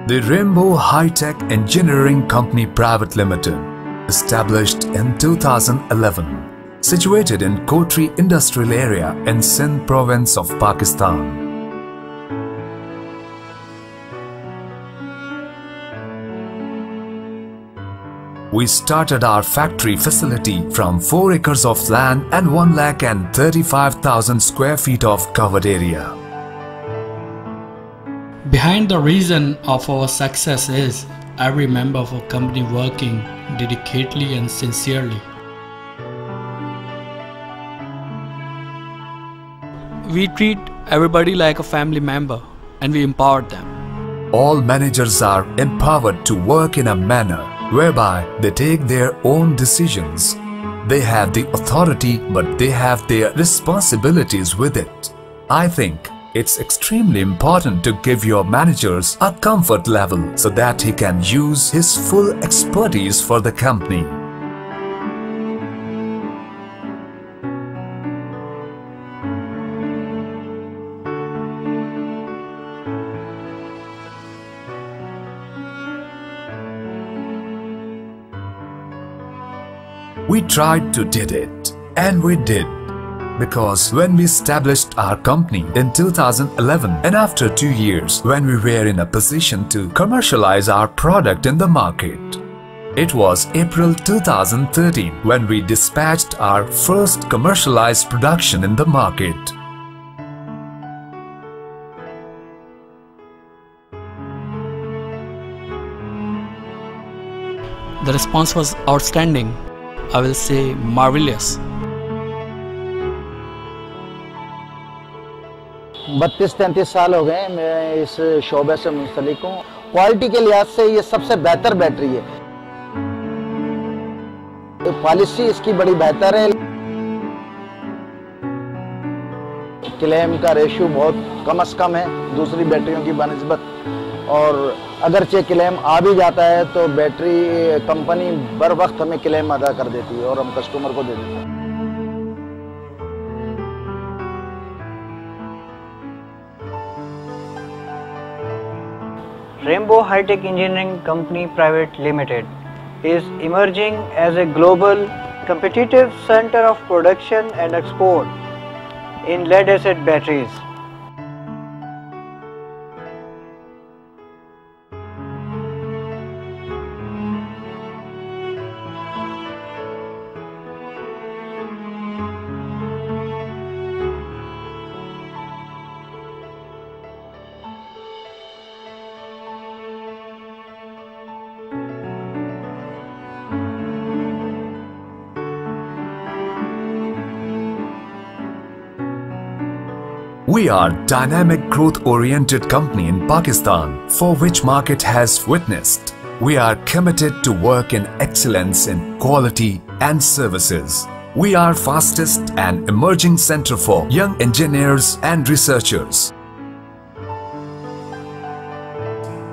The Rainbow High-Tech Engineering Company Private Limited, established in 2011, situated in Kotri Industrial Area in Sindh province of Pakistan. We started our factory facility from 4 acres of land and 1,35,000 square feet of covered area. Behind the reason of our success is every member of our company working dedicatedly and sincerely. We treat everybody like a family member and we empower them. All managers are empowered to work in a manner whereby they take their own decisions. They have the authority, but they have their responsibilities with it. I think it's extremely important to give your managers a comfort level so that he can use his full expertise for the company. We tried to did it, and we did. Because when we established our company in 2011 and after 2 years when we were in a position to commercialize our product in the market, it was April 2013 when we dispatched our first commercialized production in the market. The response was outstanding, I will say marvelous. 32-33 साल हो गए मैं इस शोबे से मुंसलिक हूँ। Quality के लिहाज से ये सबसे बेहतर बैटरी है। पॉलिसी इसकी बड़ी बेहतर है। क्लेम का रेशियो बहुत कम से कम है दूसरी बैटरियों की बनिस्बत, और अगरचे क्लेम आ भी जाता है तो बैटरी कंपनी बर वक्त हमें क्लेम अदा कर देती है और हम कस्टमर को दे देते हैं। Rainbow High-Tech Engineering Company Private Limited is emerging as a global competitive center of production and export in lead-acid batteries. We are dynamic growth-oriented company in Pakistan for which market has witnessed. We are committed to work in excellence in quality and services. We are fastest and emerging center for young engineers and researchers.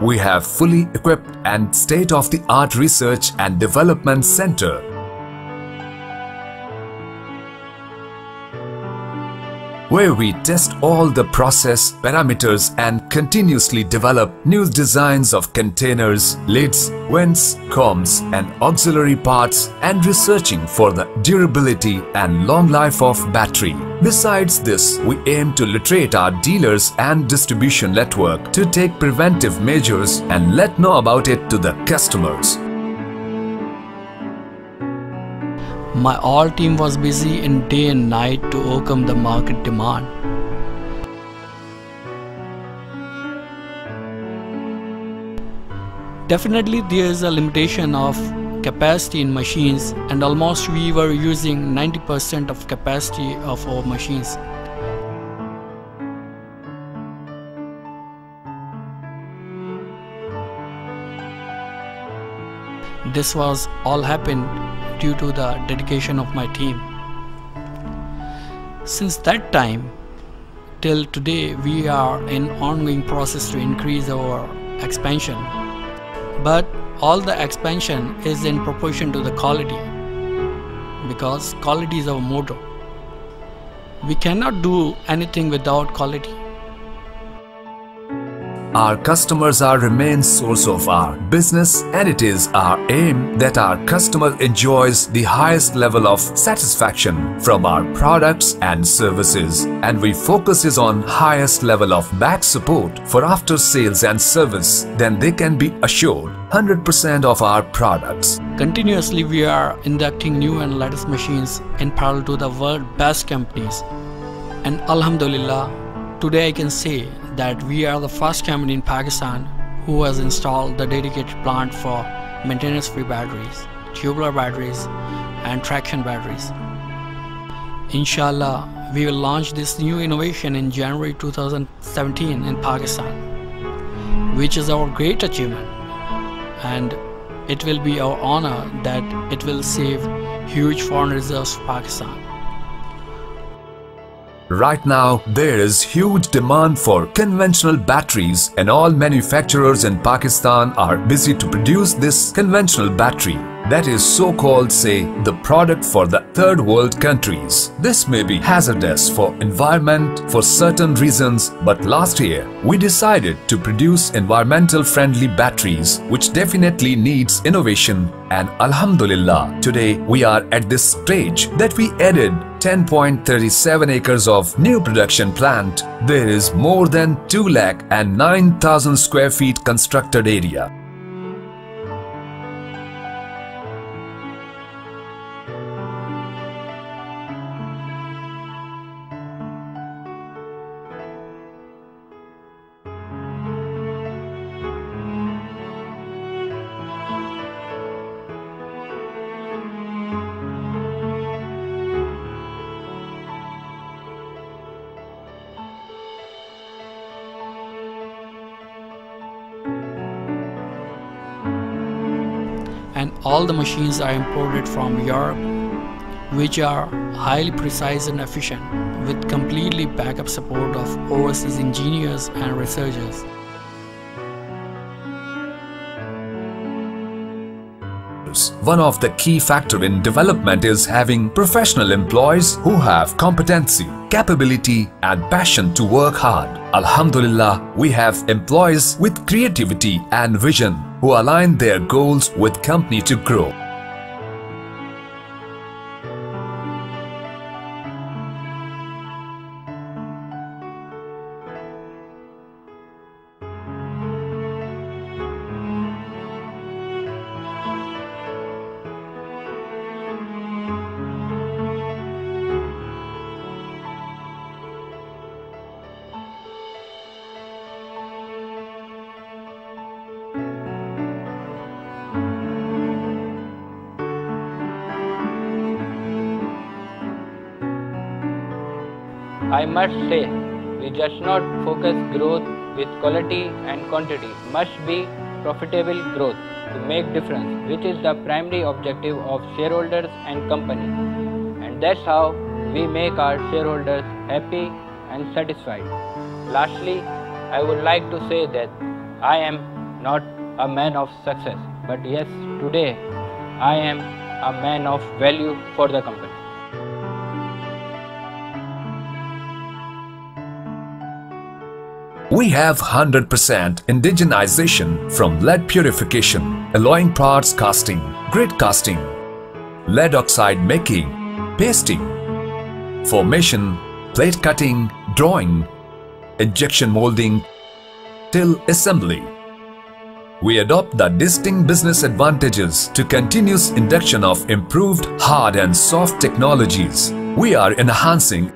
We have fully equipped and state-of-the-art research and development center. Where we test all the process parameters and continuously develop new designs of containers, lids, vents, combs and auxiliary parts, and researching for the durability and long life of battery. Besides this, we aim to literate our dealers and distribution network to take preventive measures and let know about it to the customers. My all team was busy in day and night to overcome the market demand. Definitely there is a limitation of capacity in machines, and almost we were using 90% of capacity of our machines. This was all happened due to the dedication of my team. Since that time till today, we are in ongoing process to increase our expansion, but all the expansion is in proportion to the quality, because quality is our motto. We cannot do anything without quality. our customers are remain source of our business, and it is our aim that our customer enjoys the highest level of satisfaction from our products and services, and we focuses on highest level of back support for after sales and service. Then they can be assured 100% of our products. Continuously, we are inducting new and latest machines in parallel to the world best companies. And Alhamdulillah, today I can say that we are the first company in Pakistan who has installed the dedicated plant for maintenance-free batteries, tubular batteries and traction batteries. Inshallah, we will launch this new innovation in January 2017 in Pakistan, which is our great achievement, and it will be our honor that it will save huge foreign reserves for Pakistan. Right now, there is huge demand for conventional batteries, and all manufacturers in Pakistan are busy to produce this conventional battery. That is so-called, say, the product for the third world countries. This may be hazardous for environment for certain reasons, but last year we decided to produce environmental friendly batteries, which definitely needs innovation, and Alhamdulillah, today we are at this stage that we added 10.37 acres of new production plant. There is more than 2,09,000 square feet constructed area. And all the machines are imported from Europe, which are highly precise and efficient, with completely backup support of overseas engineers and researchers. One of the key factors in development is having professional employees who have competency, capability and passion to work hard. Alhamdulillah, we have employees with creativity and vision who align their goals with company to grow. I must say, we just not focus growth with quality and quantity, must be profitable growth to make difference, which is the primary objective of shareholders and company. And that's how we make our shareholders happy and satisfied. Lastly, I would like to say that I am not a man of success, but yes, today I am a man of value for the company. We have 100% indigenization from lead purification, alloying parts casting, grid casting, lead oxide making, pasting, formation, plate cutting, drawing, injection molding, till assembly. We adopt the distinct business advantages to continuous induction of improved hard and soft technologies. We are enhancing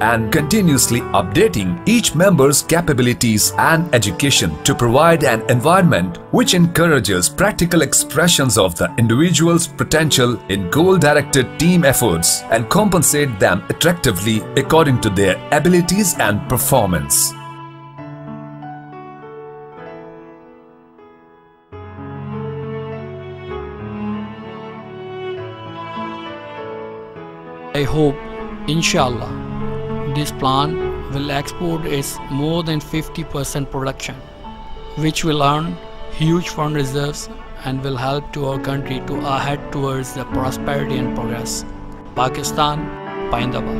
and continuously updating each member's capabilities and education to provide an environment which encourages practical expressions of the individual's potential in goal-directed team efforts and compensate them attractively according to their abilities and performance. I hope, inshallah, this plant will export its more than 50% production which will earn huge fund reserves and will help to our country to head towards the prosperity and progress. Pakistan, Paindabad.